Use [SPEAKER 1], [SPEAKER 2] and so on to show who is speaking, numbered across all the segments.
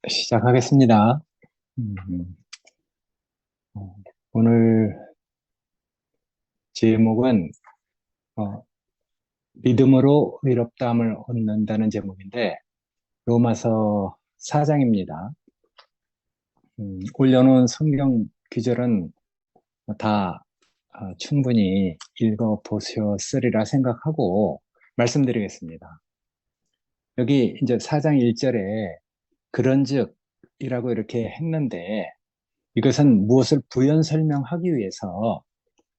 [SPEAKER 1] 시작하겠습니다. 음, 어, 오늘 제목은 어, 믿음으로 의롭다함을 얻는다는 제목인데 로마서 4장입니다. 올려놓은 성경 구절은 다 충분히 읽어보셨으리라 생각하고 말씀드리겠습니다. 여기 이제 4장 1절에 그런즉이라고 이렇게 했는데 이것은 무엇을 부연 설명하기 위해서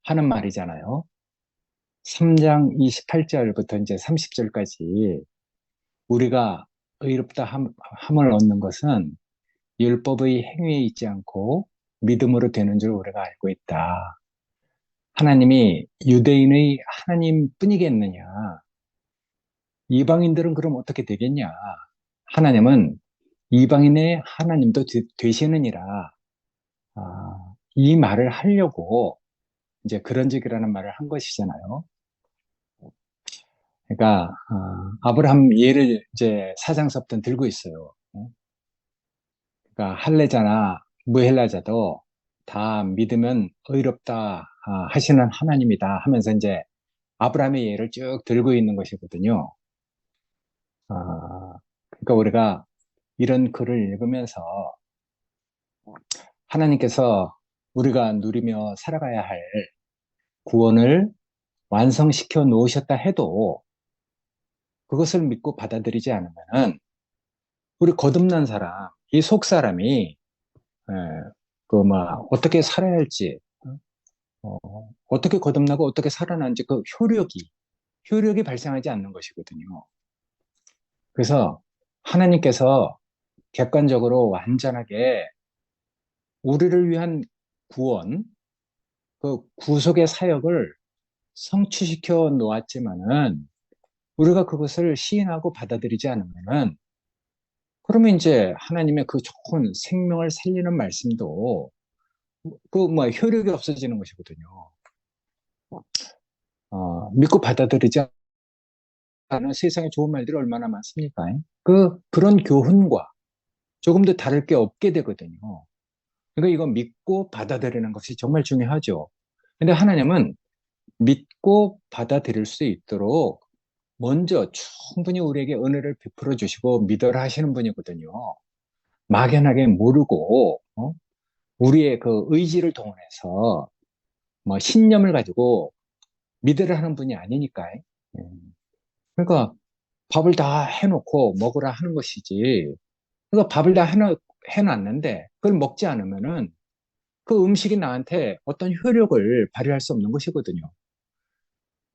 [SPEAKER 1] 하는 말이잖아요. 3장 28절부터 이제 30절까지 우리가 의롭다 함을 얻는 것은 율법의 행위에 있지 않고 믿음으로 되는 줄 우리가 알고 있다. 하나님이 유대인의 하나님 뿐이겠느냐? 이방인들은 그럼 어떻게 되겠냐? 하나님은 이방인의 하나님도 되시느니라. 이 말을 하려고 이제 그런즉이라는 말을 한 것이잖아요. 그러니까 아브라함 예를 이제 사장서부터 들고 있어요. 그러니까 할례자나 무헬라자도 다 믿으면 의롭다 하시는 하나님이다 하면서 이제 아브라함의 예를 쭉 들고 있는 것이거든요. 그러니까 우리가 이런 글을 읽으면서 하나님께서 우리가 누리며 살아가야 할 구원을 완성시켜 놓으셨다 해도 그것을 믿고 받아들이지 않으면은 우리 거듭난 사람, 이 속 사람이 어떻게 살아야 할지, 어떻게 거듭나고 어떻게 살아나는지 그 효력이 발생하지 않는 것이거든요. 그래서 하나님께서 객관적으로 완전하게 우리를 위한 구원, 그 구속의 사역을 성취시켜 놓았지만은 우리가 그것을 시인하고 받아들이지 않으면은 그러면 이제 하나님의 그 좋은 생명을 살리는 말씀도 효력이 없어지는 것이거든요. 믿고 받아들이지 않은 세상에 좋은 말들이 얼마나 많습니까? 그런 교훈과 조금 더 다를 게 없게 되거든요. 그러니까 이거 믿고 받아들이는 것이 정말 중요하죠. 근데 하나님은 믿고 받아들일 수 있도록 먼저 충분히 우리에게 은혜를 베풀어 주시고 믿어라 하시는 분이거든요. 막연하게 모르고, 우리의 그 의지를 동원해서 뭐 신념을 가지고 믿으라 하는 분이 아니니까. 그러니까 밥을 다 해놓고 먹으라 하는 것이지. 그러니까 밥을 다 해놨는데 그걸 먹지 않으면은 그 음식이 나한테 어떤 효력을 발휘할 수 없는 것이거든요.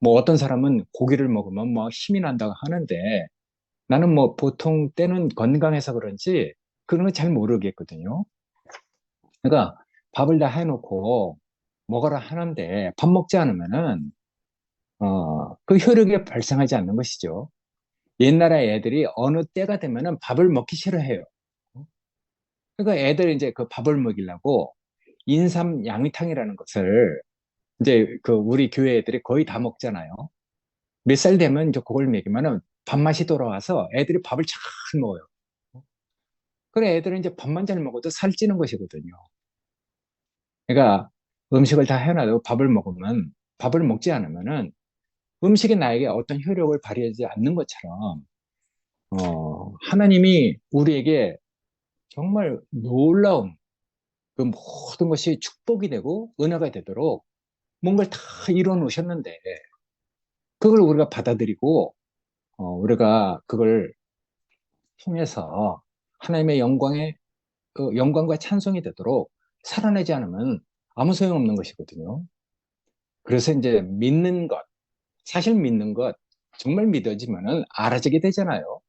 [SPEAKER 1] 뭐 어떤 사람은 고기를 먹으면 뭐 힘이 난다고 하는데 나는 뭐 보통 때는 건강해서 그런지 그런 거 잘 모르겠거든요. 그러니까 밥을 다 해놓고 먹어라 하는데 밥 먹지 않으면은 그 효력이 발생하지 않는 것이죠. 옛날에 애들이 어느 때가 되면은 밥을 먹기 싫어해요. 그러니까 애들 이제 그 밥을 먹이려고 인삼 양이탕이라는 것을 이제 그 우리 교회 애들이 거의 다 먹잖아요. 몇 살 되면 이제 그걸 먹이면은 밥맛이 돌아와서 애들이 밥을 잘 먹어요. 그래 애들은 이제 밥만 잘 먹어도 살찌는 것이거든요. 그러니까 음식을 다 해놔도 밥을 먹지 않으면은 음식이 나에게 어떤 효력을 발휘하지 않는 것처럼 하나님이 우리에게 정말 놀라운 그 모든 것이 축복이 되고 은혜가 되도록 뭔가를 다 이뤄 놓으셨는데 그걸 우리가 받아들이고 우리가 그걸 통해서 하나님의 영광과 찬송이 되도록 살아내지 않으면 아무 소용없는 것이거든요. 그래서 이제 사실 믿는 것, 정말 믿어지면은 알아지게 되잖아요.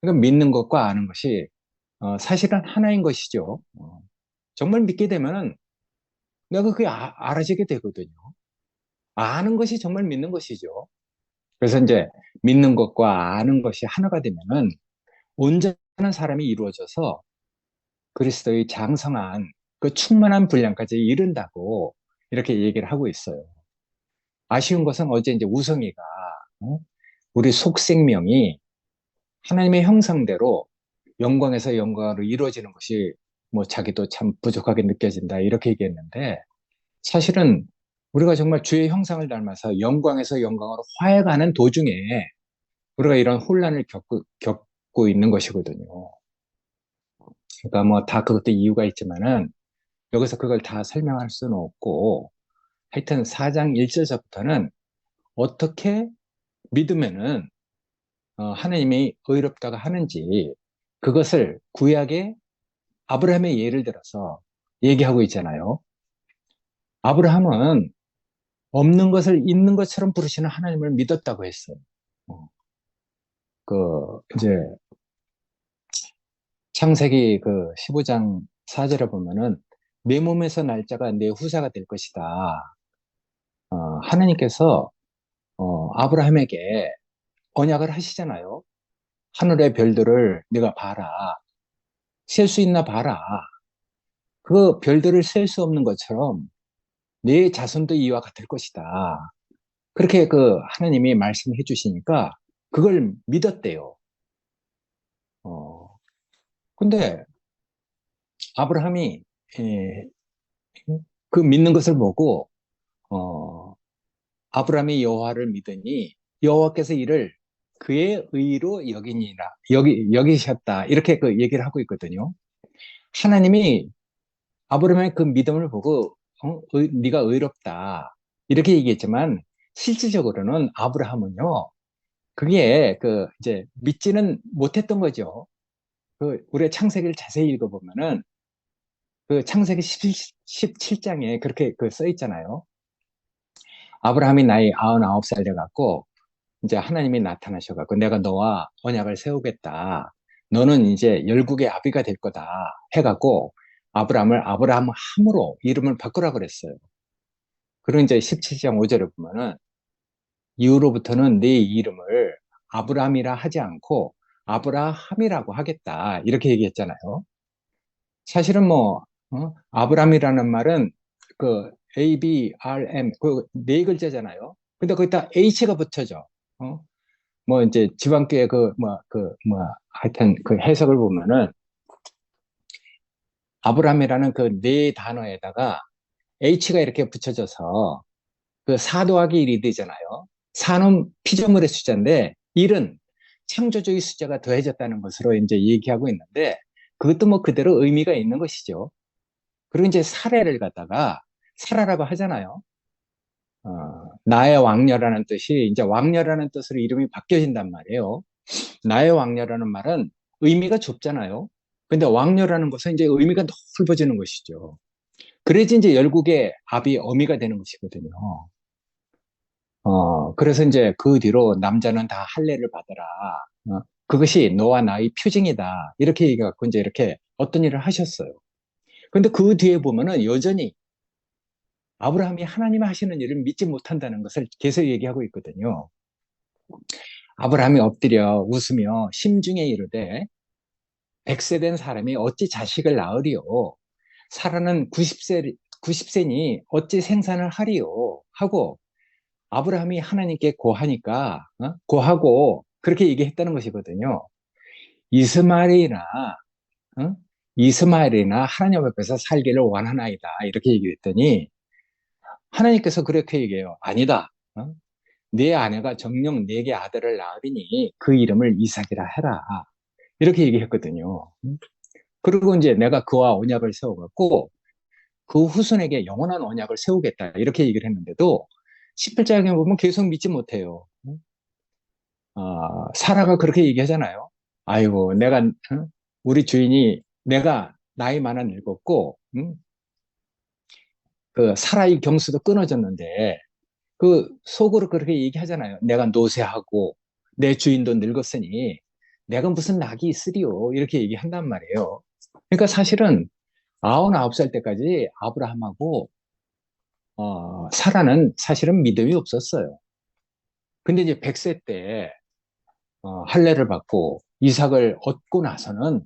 [SPEAKER 1] 그러니까 믿는 것과 아는 것이 사실은 하나인 것이죠. 정말 믿게 되면은 내가 그게 알아지게 되거든요. 아는 것이 정말 믿는 것이죠. 그래서 이제 믿는 것과 아는 것이 하나가 되면은 온전한 사람이 이루어져서 그리스도의 장성한 그 충만한 분량까지 이른다고 이렇게 얘기를 하고 있어요. 아쉬운 것은 어제 이제 우성이가 우리 속 생명이 하나님의 형상대로 영광에서 영광으로 이루어지는 것이 뭐 자기도 참 부족하게 느껴진다 이렇게 얘기했는데 사실은 우리가 정말 주의 형상을 닮아서 영광에서 영광으로 화해가는 도중에 우리가 이런 혼란을 겪고 있는 것이거든요. 그러니까 뭐 다 그것도 이유가 있지만은 여기서 그걸 다 설명할 수는 없고 하여튼 4장 1절서부터는 어떻게 믿으면은 하나님이 의롭다고 하는지 그것을 구약의 아브라함의 예를 들어서 얘기하고 있잖아요. 아브라함은 없는 것을 있는 것처럼 부르시는 하나님을 믿었다고 했어요. 이제 창세기 15장 4절에 보면은 내 몸에서 날짜가 내 후사가 될 것이다. 하나님께서 아브라함에게 언약을 하시잖아요. 하늘의 별들을 네가 봐라. 셀 수 있나 봐라. 그 별들을 셀 수 없는 것처럼 네 자손도 이와 같을 것이다. 그렇게 하나님이 말씀해 주시니까 그걸 믿었대요. 근데 아브라함이 에, 그 믿는 것을 보고 어, 아브라함이 여호와를 믿으니 여호와께서 이를 그의 의로 여기셨다 이렇게 얘기를 하고 있거든요. 하나님이 아브라함의 그 믿음을 보고 네가 의롭다 이렇게 얘기했지만 실질적으로는 아브라함은요 그게 이제 믿지는 못했던 거죠. 우리가 창세기를 자세히 읽어보면은 창세기 17장에 그렇게 써 있잖아요. 아브라함이 나이 99살 돼갖고 이제 하나님이 나타나셔갖고 내가 너와 언약을 세우겠다. 너는 이제 열국의 아비가 될 거다. 해갖고 아브라함을 아브라함으로 이름을 바꾸라 그랬어요. 그리고 이제 17장 5절에 보면은 이후로부터는 네 이름을 아브라함이라 하지 않고 아브라함이라고 하겠다. 이렇게 얘기했잖아요. 사실은 아브라함이라는 말은 ABRM, 네 글자잖아요. 근데 거기다 H가 붙여져. 이제 지방교회 하여튼 해석을 보면은 아브라함이라는 네 단어에다가 H가 이렇게 붙여져서 4 더하기 1이 되잖아요. 4는 피조물의 숫자인데 1은 창조주의 숫자가 더해졌다는 것으로 이제 얘기하고 있는데 그것도 그대로 의미가 있는 것이죠. 그리고 이제 사례를 갖다가 사라라고 하잖아요. 나의 왕녀라는 뜻이 이제 왕녀라는 뜻으로 이름이 바뀌어진단 말이에요. 나의 왕녀라는 말은 의미가 좁잖아요. 근데 왕녀라는 것은 이제 의미가 넓어지는 것이죠. 그래야지 이제 열국의 아비 어미가 되는 것이거든요. 그래서 이제 그 뒤로 남자는 다 할례를 받아라. 그것이 너와 나의 표징이다. 이렇게 얘기해갖고 이제 이렇게 어떤 일을 하셨어요. 근데 그 뒤에 보면은 여전히 아브라함이 하나님이 하시는 일을 믿지 못한다는 것을 계속 얘기하고 있거든요. 아브라함이 엎드려 웃으며 심중에 이르되 100세 된 사람이 어찌 자식을 낳으리요? 사라는 90세니 어찌 생산을 하리요? 하고 아브라함이 하나님께 고하니까 고하고 그렇게 얘기했다는 것이거든요. 이스마엘이나 어? 이스마엘이나 하나님 앞에서 살기를 원하나이다 이렇게 얘기했더니 하나님께서 그렇게 얘기해요. 아니다. 네 아내가 정녕 네게 아들을 낳으리니 그 이름을 이삭이라 해라. 이렇게 얘기했거든요. 그리고 이제 내가 그와 언약을 세워갖고 그 후손에게 영원한 언약을 세우겠다. 이렇게 얘기를 했는데도 18장에 보면 계속 믿지 못해요. 사라가 그렇게 얘기하잖아요. 아이고, 우리 주인이 내가 나이 많아 늙었고, 사라의 경수도 끊어졌는데, 속으로 그렇게 얘기하잖아요. 내가 노쇠하고, 내 주인도 늙었으니, 내가 무슨 낙이 있으리요. 이렇게 얘기한단 말이에요. 그러니까 사실은 99살 때까지 아브라함하고, 사라는 사실은 믿음이 없었어요. 근데 이제 100세 때, 할례를 받고 이삭을 얻고 나서는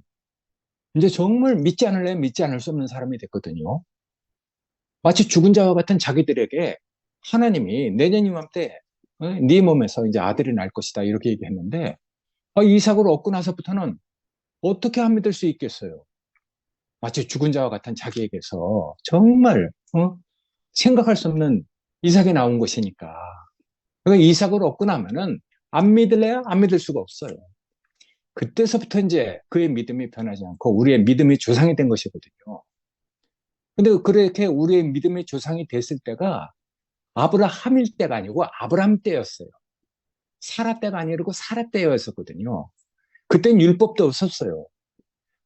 [SPEAKER 1] 이제 정말 믿지 않을래 믿지 않을 수 없는 사람이 됐거든요. 마치 죽은 자와 같은 자기들에게 하나님이 내년 이맘때 네 몸에서 이제 아들이 날 것이다 이렇게 얘기했는데 이삭을 얻고 나서부터는 어떻게 안 믿을 수 있겠어요? 마치 죽은 자와 같은 자기에게서 정말 생각할 수 없는 이삭이 나온 것이니까. 그러니까 이삭을 얻고 나면은 안 믿을래야 안 믿을 수가 없어요. 그때서부터 이제 그의 믿음이 변하지 않고 우리의 믿음이 조상이 된 것이거든요. 근데 그렇게 우리의 믿음의 조상이 됐을 때가 아브라함일 때가 아니고 아브라함 때였어요. 사라 때가 아니고 사라 때였었거든요. 그땐 율법도 없었어요.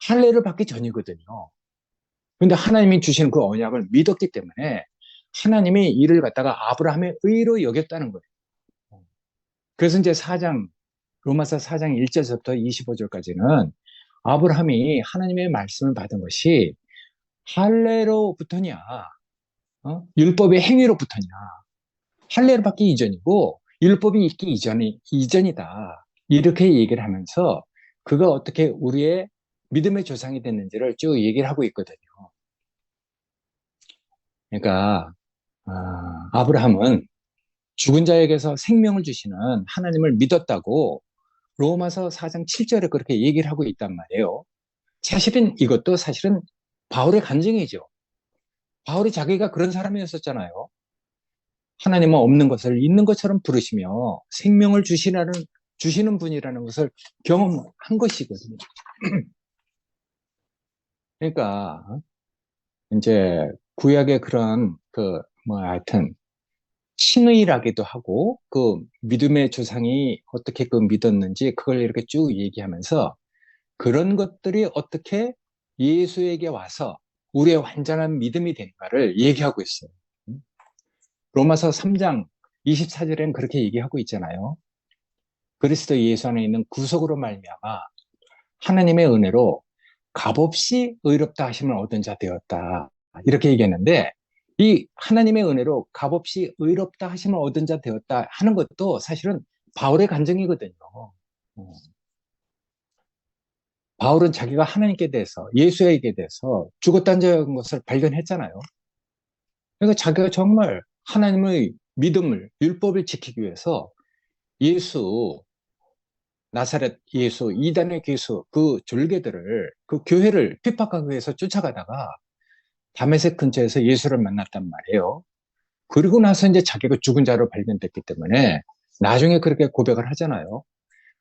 [SPEAKER 1] 할례를 받기 전이거든요. 근데 하나님이 주신 그 언약을 믿었기 때문에 하나님이 이를 갖다가 아브라함의 의로 여겼다는 거예요. 그래서 이제 로마서 4장 1절부터 25절까지는 아브라함이 하나님의 말씀을 받은 것이 할례로부터냐, 율법의 행위로부터냐. 할례를 받기 이전이고 율법이 있기 이전이다. 이렇게 얘기를 하면서 그가 어떻게 우리의 믿음의 조상이 됐는지를 쭉 얘기를 하고 있거든요. 그러니까 아브라함은 죽은 자에게서 생명을 주시는 하나님을 믿었다고 로마서 4장 7절에 그렇게 얘기를 하고 있단 말이에요. 사실은 이것도 사실은 바울의 간증이죠. 바울이 자기가 그런 사람이었었잖아요. 하나님은 없는 것을 있는 것처럼 부르시며 생명을 주시는 분이라는 것을 경험한 것이거든요. 그러니까 이제 구약의 그런 하여튼 신의라기도 하고 그 믿음의 조상이 어떻게 그 믿었는지 그걸 이렇게 쭉 얘기하면서 그런 것들이 어떻게 예수에게 와서 우리의 완전한 믿음이 되는가를 얘기하고 있어요. 로마서 3장 24절에는 그렇게 얘기하고 있잖아요. 그리스도 예수 안에 있는 구속으로 말미암아 하나님의 은혜로 값없이 의롭다 하심을 얻은 자 되었다. 이렇게 얘기했는데 이 하나님의 은혜로 값없이 의롭다 하심을 얻은 자 되었다 하는 것도 사실은 바울의 간증이거든요. 어. 바울은 자기가 하나님께 대해서 예수에게 대해서 죽었다는 것을 발견했잖아요. 그러니까 자기가 정말 하나님의 믿음을 율법을 지키기 위해서 예수 나사렛 예수 이단의 예수 그 졸개들을 그 교회를 핍박하기 위해서 쫓아가다가 다메섹 근처에서 예수를 만났단 말이에요. 그리고 나서 이제 자기가 죽은 자로 발견됐기 때문에 나중에 그렇게 고백을 하잖아요.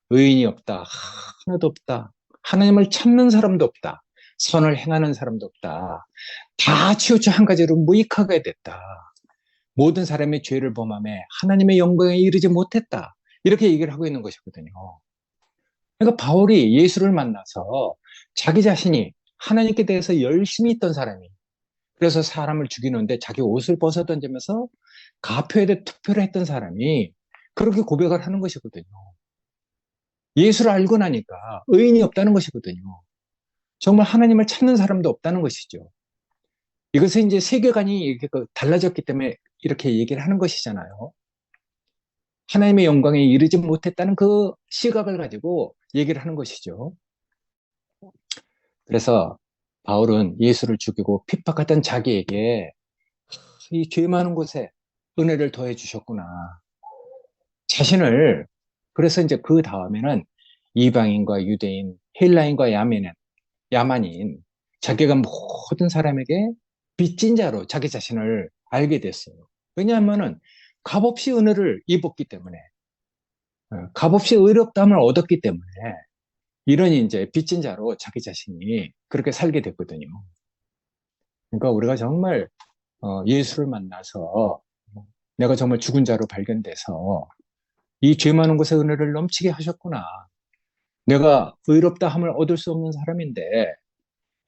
[SPEAKER 1] 의인이 없다. 하나도 없다. 하나님을 찾는 사람도 없다. 선을 행하는 사람도 없다. 다 치우쳐 한 가지로 무익하게 됐다. 모든 사람의 죄를 범함에 하나님의 영광에 이르지 못했다. 이렇게 얘기를 하고 있는 것이거든요. 그러니까 바울이 예수를 만나서 자기 자신이 하나님께 대해서 열심히 있던 사람이 그래서 사람을 죽이는데 자기 옷을 벗어 던지면서 가표에 대해 투표를 했던 사람이 그렇게 고백을 하는 것이거든요. 예수를 알고 나니까 의인이 없다는 것이거든요. 정말 하나님을 찾는 사람도 없다는 것이죠. 이것은 이제 세계관이 이렇게 달라졌기 때문에 이렇게 얘기를 하는 것이잖아요. 하나님의 영광에 이르지 못했다는 그 시각을 가지고 얘기를 하는 것이죠. 그래서 바울은 예수를 죽이고 핍박하던 자기에게 이 죄 많은 곳에 은혜를 더해 주셨구나. 자신을 그래서 이제 그 다음에는 이방인과 유대인, 헬라인과 야만인 자기가 모든 사람에게 빚진 자로 자기 자신을 알게 됐어요. 왜냐하면은 값없이 은혜를 입었기 때문에 값없이 의롭다함을 얻었기 때문에 이런 이제 빚진 자로 자기 자신이 그렇게 살게 됐거든요. 그러니까 우리가 정말 예수를 만나서 내가 정말 죽은 자로 발견돼서 이 죄 많은 곳에 은혜를 넘치게 하셨구나. 내가 의롭다 함을 얻을 수 없는 사람인데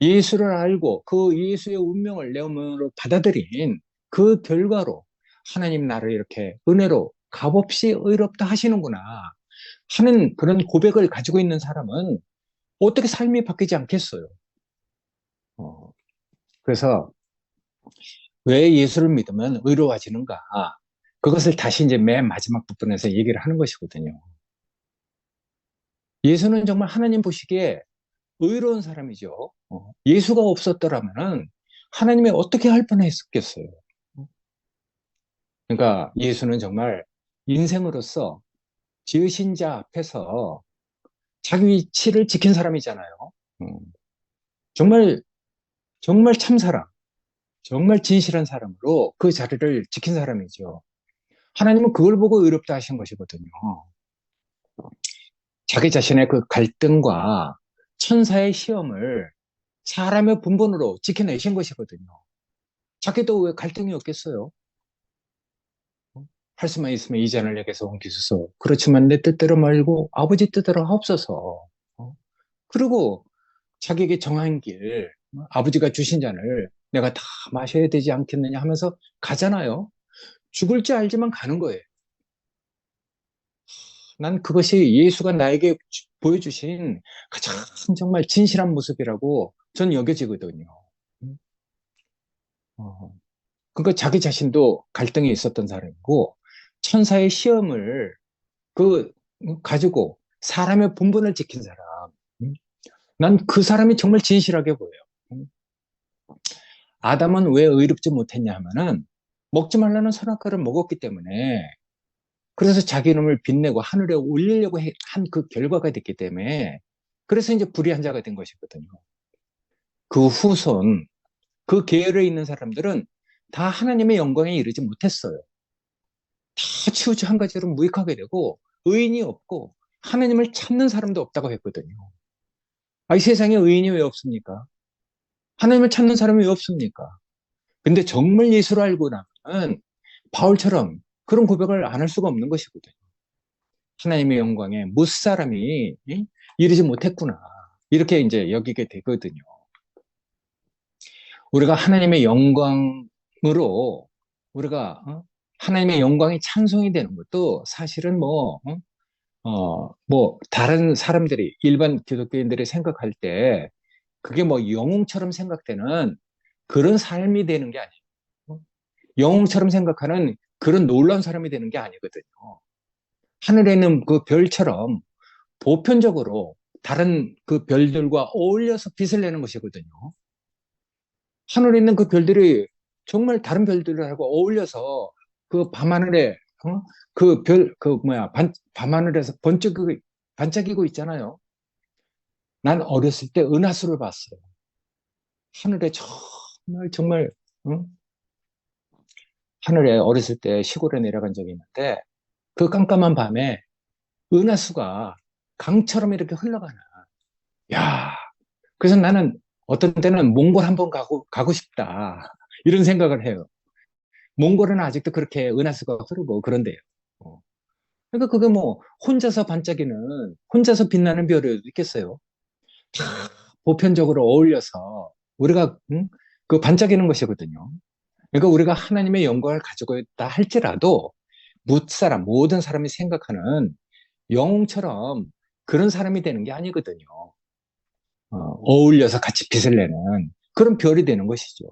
[SPEAKER 1] 예수를 알고 그 예수의 운명을 내 운명으로 받아들인 그 결과로 하나님 나를 이렇게 은혜로 값없이 의롭다 하시는구나 하는 그런 고백을 가지고 있는 사람은 어떻게 삶이 바뀌지 않겠어요? 어, 그래서 왜 예수를 믿으면 의로워지는가? 그것을 다시 이제 맨 마지막 부분에서 얘기를 하는 것이거든요. 예수는 정말 하나님 보시기에 의로운 사람이죠. 예수가 없었더라면 하나님이 어떻게 할 뻔했겠어요. 그러니까 예수는 정말 인생으로서 지으신 자 앞에서 자기 위치를 지킨 사람이잖아요. 음, 정말, 정말 참 사람, 정말 진실한 사람으로 그 자리를 지킨 사람이죠. 하나님은 그걸 보고 의롭다 하신 것이거든요. 자기 자신의 그 갈등과 천사의 시험을 사람의 분본으로 지켜내신 것이거든요. 자기도 왜 갈등이 없겠어요? 할 수만 있으면 이전을 내게서 옮기소서. 그렇지만 내 뜻대로 말고 아버지 뜻대로 하옵소서. 어? 그리고 자기에게 정한 길, 아버지가 주신 잔을 내가 다 마셔야 되지 않겠느냐 하면서 가잖아요. 죽을 줄 알지만 가는 거예요. 난 그것이 예수가 나에게 보여주신 가장 정말 진실한 모습이라고 저는 여겨지거든요. 음, 어, 그러니까 자기 자신도 갈등이 있었던 사람이고 천사의 시험을 그 가지고 사람의 본분을 지킨 사람. 음, 난 그 사람이 정말 진실하게 보여요. 음, 아담은 왜 의롭지 못했냐 하면은 먹지 말라는 선악과를 먹었기 때문에 그래서 자기 이름을 빛내고 하늘에 올리려고 한 그 결과가 됐기 때문에 그래서 이제 불의한 자가 된 것이거든요. 그 후손, 그 계열에 있는 사람들은 다 하나님의 영광에 이르지 못했어요. 다 치우쳐 한 가지로 무익하게 되고 의인이 없고 하나님을 찾는 사람도 없다고 했거든요. 아, 이 세상에 의인이 왜 없습니까? 하나님을 찾는 사람이 왜 없습니까? 근데 정말 예수를 알고 나면 바울처럼 그런 고백을 안 할 수가 없는 것이거든요. 하나님의 영광에 무사람이 이르지 못했구나. 이렇게 이제 여기게 되거든요. 우리가 하나님의 영광으로 우리가 하나님의 영광이 찬송이 되는 것도 사실은 뭐 다른 사람들이 일반 기독교인들이 생각할 때 그게 뭐 영웅처럼 생각되는 그런 삶이 되는 게 아니에요. 영웅처럼 생각하는 그런 놀라운 사람이 되는 게 아니거든요. 하늘에 있는 그 별처럼 보편적으로 다른 그 별들과 어울려서 빛을 내는 것이거든요. 하늘에 있는 그 별들이 정말 다른 별들하고 어울려서 그 밤하늘에 그 별, 그 뭐야, 밤하늘에서 반짝이고 있잖아요. 난 어렸을 때 은하수를 봤어요. 하늘에 정말 정말 응? 하늘에 어렸을 때 시골에 내려간 적이 있는데 그 깜깜한 밤에 은하수가 강처럼 이렇게 흘러가나. 야, 그래서 나는 어떤 때는 몽골 한번 가고 싶다. 이런 생각을 해요. 몽골은 아직도 그렇게 은하수가 흐르고 그런데요. 어. 그러니까 그게 뭐 혼자서 반짝이는, 혼자서 빛나는 별이 있겠어요. 다 보편적으로 어울려서 우리가 그 반짝이는 것이거든요. 그러니까 우리가 하나님의 영광을 가지고 있다 할지라도 모든 사람이 생각하는 영웅처럼 그런 사람이 되는 게 아니거든요. 어울려서 같이 빛을 내는 그런 별이 되는 것이죠.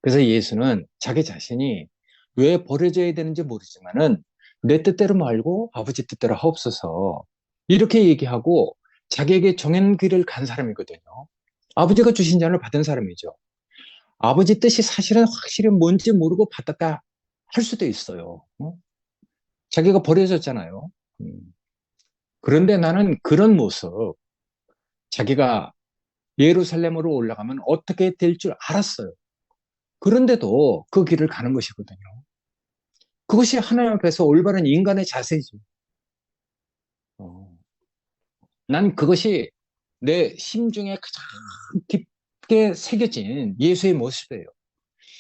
[SPEAKER 1] 그래서 예수는 자기 자신이 왜 버려져야 되는지 모르지만은 내 뜻대로 말고 아버지 뜻대로 하옵소서 이렇게 얘기하고 자기에게 정한 길을 간 사람이거든요. 아버지가 주신 잔을 받은 사람이죠. 아버지 뜻이 사실은 확실히 뭔지 모르고 받았다 할 수도 있어요. 자기가 버려졌잖아요. 음. 그런데 나는 그런 모습, 자기가 예루살렘으로 올라가면 어떻게 될 줄 알았어요. 그런데도 그 길을 가는 것이거든요. 그것이 하나님 앞에서 올바른 인간의 자세죠. 어, 난 그것이 내 심중에 가장 깊게 새겨진 예수의 모습이에요.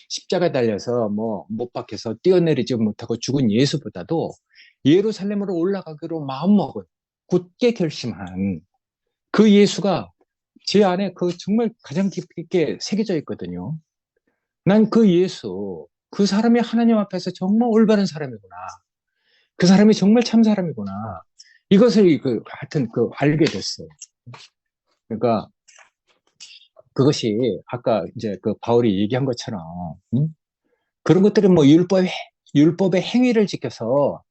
[SPEAKER 1] 십자가 달려서 뭐 못 박혀서 뛰어내리지 못하고 죽은 예수보다도 예루살렘으로 올라가기로 마음먹은 굳게 결심한 그 예수가 제 안에 그 정말 가장 깊이 있게 새겨져 있거든요. 난 그 예수, 그 사람이 하나님 앞에서 정말 올바른 사람이구나. 그 사람이 정말 참 사람이구나. 이것을 하여튼 알게 됐어요. 그러니까 그것이 아까 이제 그 바울이 얘기한 것처럼 그런 것들이 뭐 율법의 행위를 지켜서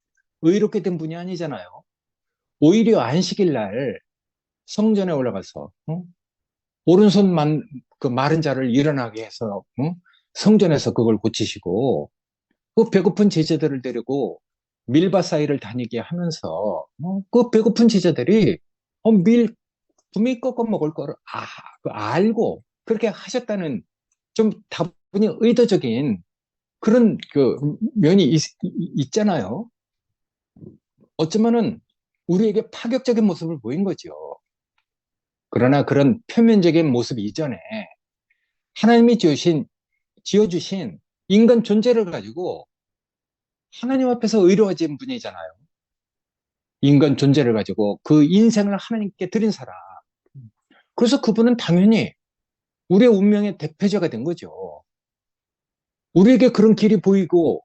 [SPEAKER 1] 의롭게 된 분이 아니잖아요. 오히려 안식일 날 성전에 올라가서 오른손만 그 마른 자를 일어나게 해서 성전에서 그걸 고치시고 그 배고픈 제자들을 데리고 밀밭 사이를 다니게 하면서 그 배고픈 제자들이 밀 분명히 꺾어 먹을 거를 그 알고 그렇게 하셨다는 좀 다분히 의도적인 그런 그 면이 있잖아요. 어쩌면은 우리에게 파격적인 모습을 보인 거죠. 그러나 그런 표면적인 모습 이전에 하나님이 지어주신 인간 존재를 가지고 하나님 앞에서 의로워진 분이잖아요. 인간 존재를 가지고 그 인생을 하나님께 드린 사람. 그래서 그분은 당연히 우리의 운명의 대표자가 된 거죠. 우리에게 그런 길이 보이고,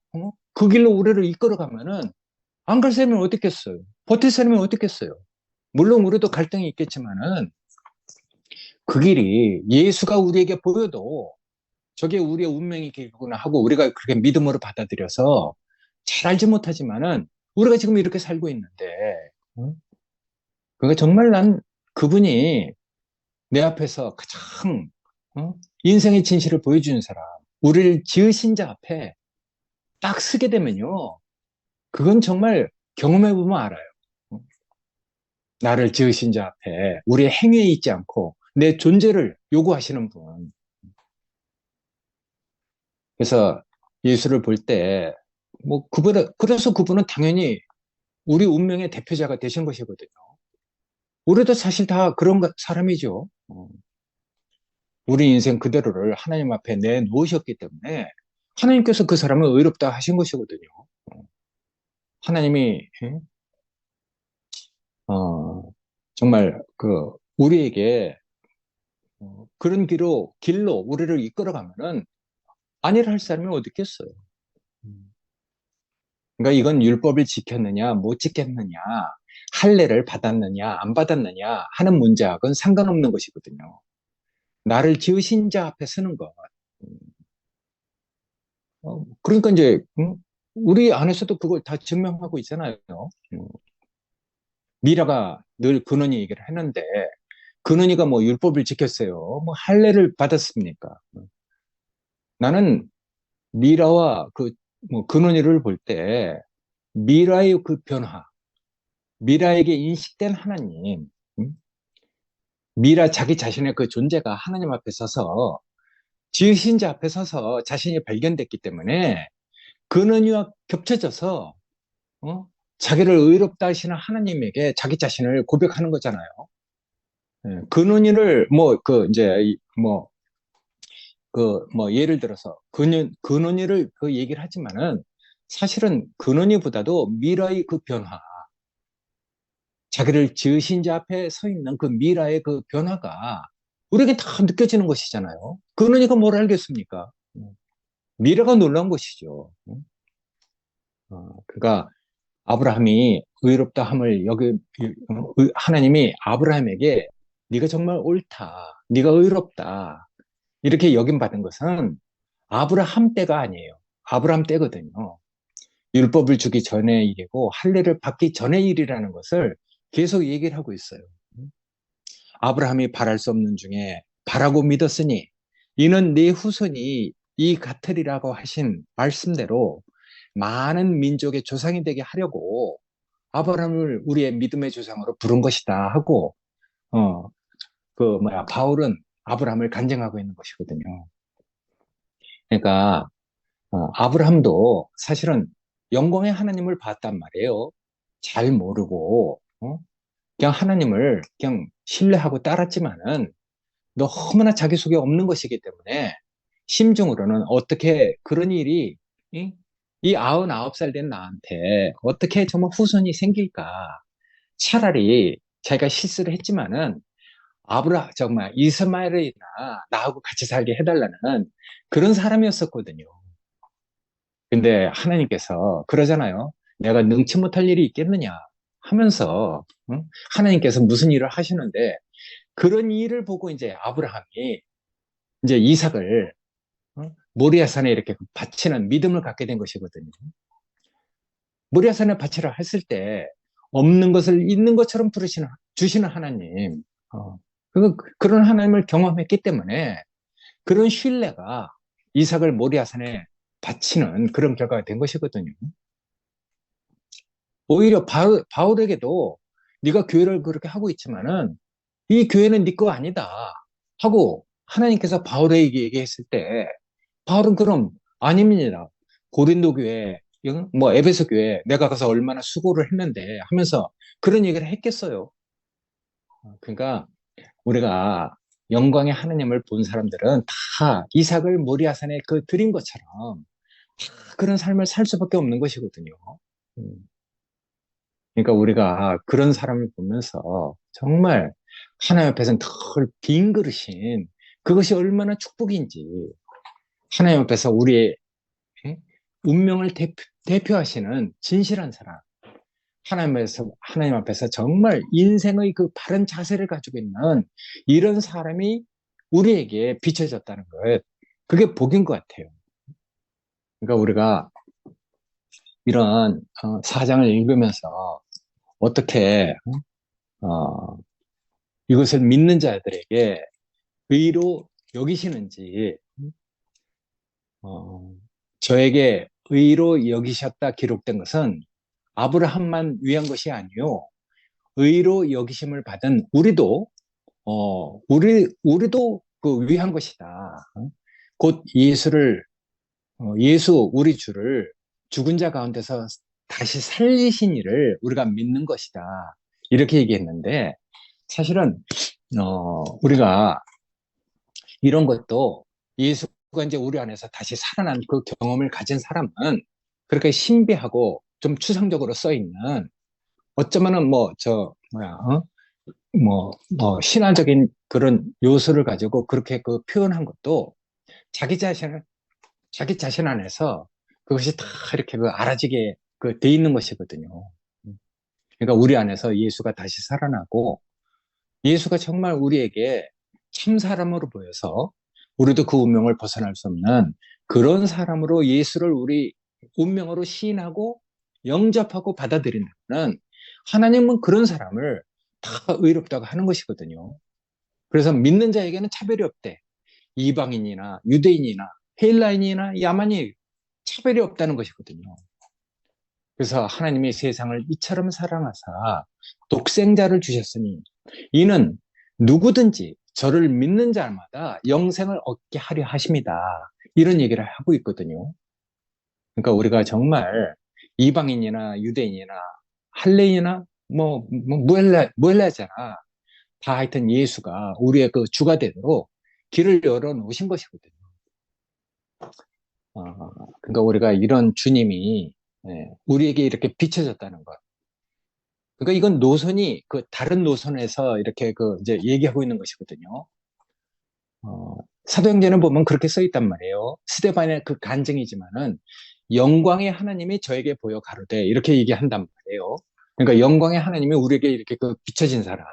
[SPEAKER 1] 그 길로 우리를 이끌어가면은 안 갈 사람은 어떻겠어요? 버틸 사람은 어떻겠어요? 물론 우리도 갈등이 있겠지만은 그 길이 예수가 우리에게 보여도 저게 우리의 운명의 길이구나 하고 우리가 그렇게 믿음으로 받아들여서 잘 알지 못하지만은 우리가 지금 이렇게 살고 있는데, 응? 그러니까 정말 난 그분이 내 앞에서 가장 인생의 진실을 보여주는 사람, 우리를 지으신 자 앞에 딱 서게 되면요, 그건 정말 경험해보면 알아요. 나를 지으신 자 앞에 우리의 행위에 있지 않고 내 존재를 요구하시는 분. 그래서 예수를 볼 때, 그래서 그분은 당연히 우리 운명의 대표자가 되신 것이거든요. 우리도 사실 다 그런 사람이죠. 우리 인생 그대로를 하나님 앞에 내놓으셨기 때문에 하나님께서 그 사람을 의롭다 하신 것이거든요. 하나님이 어, 정말 우리에게 그런 길로 우리를 이끌어가면은 아니라 할 사람이 어디 있겠어요. 그러니까 이건 율법을 지켰느냐 못 지켰느냐 할례를 받았느냐 안 받았느냐 하는 문제하고는 상관없는 것이거든요. 나를 지으신 자 앞에 서는 것. 그러니까 이제 우리 안에서도 그걸 다 증명하고 있잖아요. 음, 미라가 늘 근원이 얘기를 했는데 근원이가 뭐 율법을 지켰어요. 뭐 할례를 받았습니까? 나는 미라와 뭐 근원이를 볼 때 미라의 그 변화, 미라에게 인식된 하나님, 음? 미라 자기 자신의 그 존재가 하나님 앞에 서서 지으신 자 앞에 서서 자신이 발견됐기 때문에 근원이와 겹쳐져서 어? 자기를 의롭다 하시는 하나님에게 자기 자신을 고백하는 거잖아요. 예, 근원이를 이제 예를 들어서 근원이를 그 얘기를 하지만은 사실은 근원이보다도 미라의 그 변화, 자기를 지으신 자 앞에 서 있는 그 미라의 그 변화가 우리에게 다 느껴지는 것이잖아요. 근원이가 뭘 알겠습니까? 미라가 놀라운 것이죠. 그러니까 아브라함이 의롭다 함을 하나님이 아브라함에게 네가 정말 옳다, 네가 의롭다 이렇게 여김받은 것은 아브라함 때가 아니에요. 아브라함 때거든요. 율법을 주기 전의 일이고 할례를 받기 전의 일이라는 것을 계속 얘기를 하고 있어요. 아브라함이 바랄 수 없는 중에 바라고 믿었으니 이는 네 후손이 이 같으리라고 하신 말씀대로 많은 민족의 조상이 되게 하려고 아브라함을 우리의 믿음의 조상으로 부른 것이다 하고 어, 바울은 아브라함을 간증하고 있는 것이거든요. 그러니까 아브라함도 사실은 영광의 하나님을 봤단 말이에요. 잘 모르고 그냥 하나님을 그냥 신뢰하고 따랐지만은 너무나 자기 속에 없는 것이기 때문에 심중으로는 어떻게 그런 일이 이 99살 된 나한테 어떻게 정말 후손이 생길까? 차라리 자기가 실수를 했지만은 정말 이스마엘이나 나하고 같이 살게 해달라는 그런 사람이었었거든요. 근데 하나님께서 그러잖아요. 내가 능치 못할 일이 있겠느냐 하면서 하나님께서 무슨 일을 하시는데 그런 일을 보고 이제 아브라함이 이제 이삭을 모리아산에 이렇게 바치는 믿음을 갖게 된 것이거든요. 모리아산에 바치라 했을 때 없는 것을 있는 것처럼 주시는 하나님. 그런 하나님을 경험했기 때문에 그런 신뢰가 이삭을 모리아산에 바치는 그런 결과가 된 것이거든요. 오히려 바울에게도 네가 교회를 그렇게 하고 있지만은 이 교회는 네 거 아니다 하고 하나님께서 바울에게 얘기했을 때 바울은 그럼 아닙니다. 고린도 교회, 뭐 에베소 교회 내가 가서 얼마나 수고를 했는데 하면서 그런 얘기를 했겠어요. 그러니까 우리가 영광의 하나님을 본 사람들은 다 이삭을 모리아산에 그 드린 것처럼 그런 삶을 살 수밖에 없는 것이거든요. 음. 그러니까 우리가 그런 사람을 보면서 정말 하나님 앞에서는 늘 빈 그릇인 그것이 얼마나 축복인지 하나님 앞에서 우리의 예? 운명을 대표하시는 진실한 사람 하나님 앞에서 정말 인생의 그 바른 자세를 가지고 있는 이런 사람이 우리에게 비춰졌다는 것 그게 복인 것 같아요. 그러니까 우리가 이런 사장을 읽으면서 어떻게 어, 이것을 믿는 자들에게 의로 여기시는지 어, 저에게 의로 여기셨다 기록된 것은 아브라함만 위한 것이 아니요 의로 여기심을 받은 우리도 그 위한 것이다. 곧 예수 우리 주를 죽은 자 가운데서 다시 살리신 이를 우리가 믿는 것이다. 이렇게 얘기했는데 사실은 우리가 이런 것도 예수가 이제 우리 안에서 다시 살아난 그 경험을 가진 사람은 그렇게 신비하고 좀 추상적으로 써 있는 어쩌면은 신화적인 그런 요소를 가지고 그렇게 그 표현한 것도 자기 자신을 자기 자신 안에서 그것이 다 이렇게 그 알아지게 그 돼 있는 것이거든요. 그러니까 우리 안에서 예수가 다시 살아나고 예수가 정말 우리에게 참 사람으로 보여서 우리도 그 운명을 벗어날 수 없는 그런 사람으로 예수를 우리 운명으로 시인하고 영접하고 받아들인다면 하나님은 그런 사람을 다 의롭다고 하는 것이거든요. 그래서 믿는 자에게는 차별이 없대. 이방인이나 유대인이나 헬라인이나 야만이 차별이 없다는 것이거든요. 그래서 하나님이 세상을 이처럼 사랑하사 독생자를 주셨으니 이는 누구든지 저를 믿는 자마다 영생을 얻게 하려 하십니다. 이런 얘기를 하고 있거든요. 그러니까 우리가 정말 이방인이나 유대인이나 할레인이나 무헬라잖아. 다 하여튼 예수가 우리의 그 주가 되도록 길을 열어 놓으신 것이거든요. 어, 그러니까 우리가 이런 주님이 우리에게 이렇게 비춰졌다는 것. 그러니까 이건 노선이 그 다른 노선에서 이렇게 그 이제 얘기하고 있는 것이거든요. 사도행전을 보면 그렇게 써 있단 말이에요. 스데반의 그 간증이지만은 영광의 하나님이 저에게 보여 가로되 이렇게 얘기한단 말이에요. 그러니까 영광의 하나님이 우리에게 이렇게 그 비춰진 사람.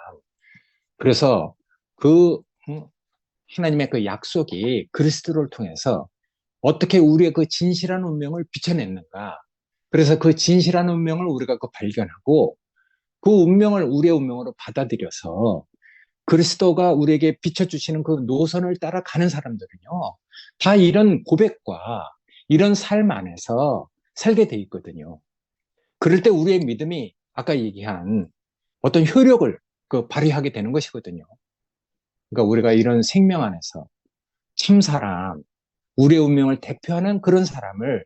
[SPEAKER 1] 그래서 그 하나님의 그 약속이 그리스도를 통해서 어떻게 우리의 그 진실한 운명을 비춰냈는가. 그래서 그 진실한 운명을 우리가 그 발견하고 그 운명을 우리의 운명으로 받아들여서 그리스도가 우리에게 비춰주시는 그 노선을 따라가는 사람들은요, 다 이런 고백과 이런 삶 안에서 살게 돼 있거든요. 그럴 때 우리의 믿음이 아까 얘기한 어떤 효력을 그 발휘하게 되는 것이거든요. 그러니까 우리가 이런 생명 안에서 참 사람, 우리의 운명을 대표하는 그런 사람을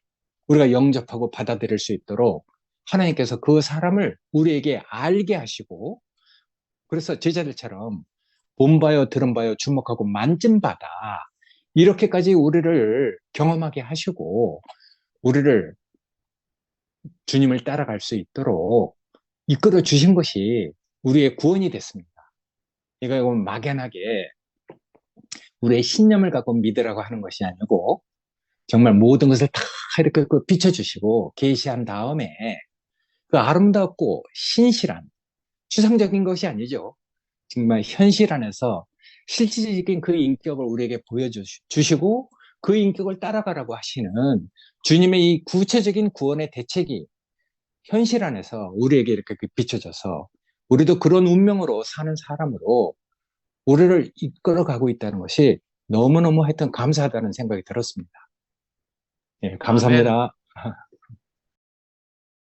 [SPEAKER 1] 우리가 영접하고 받아들일 수 있도록 하나님께서 그 사람을 우리에게 알게 하시고 그래서 제자들처럼 본바요, 들은바요, 주목하고 만짐받아 이렇게까지 우리를 경험하게 하시고 우리를 주님을 따라갈 수 있도록 이끌어 주신 것이 우리의 구원이 됐습니다. 이거 막연하게 우리의 신념을 갖고 믿으라고 하는 것이 아니고 정말 모든 것을 다 이렇게 그 비춰주시고 계시한 다음에 그 아름답고 신실한 추상적인 것이 아니죠. 정말 현실 안에서 실질적인 그 인격을 우리에게 보여주시고 그 인격을 따라가라고 하시는 주님의 이 구체적인 구원의 대책이 현실 안에서 우리에게 이렇게 비춰져서 우리도 그런 운명으로 사는 사람으로 우리를 이끌어가고 있다는 것이 너무너무 하여튼 감사하다는 생각이 들었습니다. 예,
[SPEAKER 2] 아멘.
[SPEAKER 1] 감사합니다.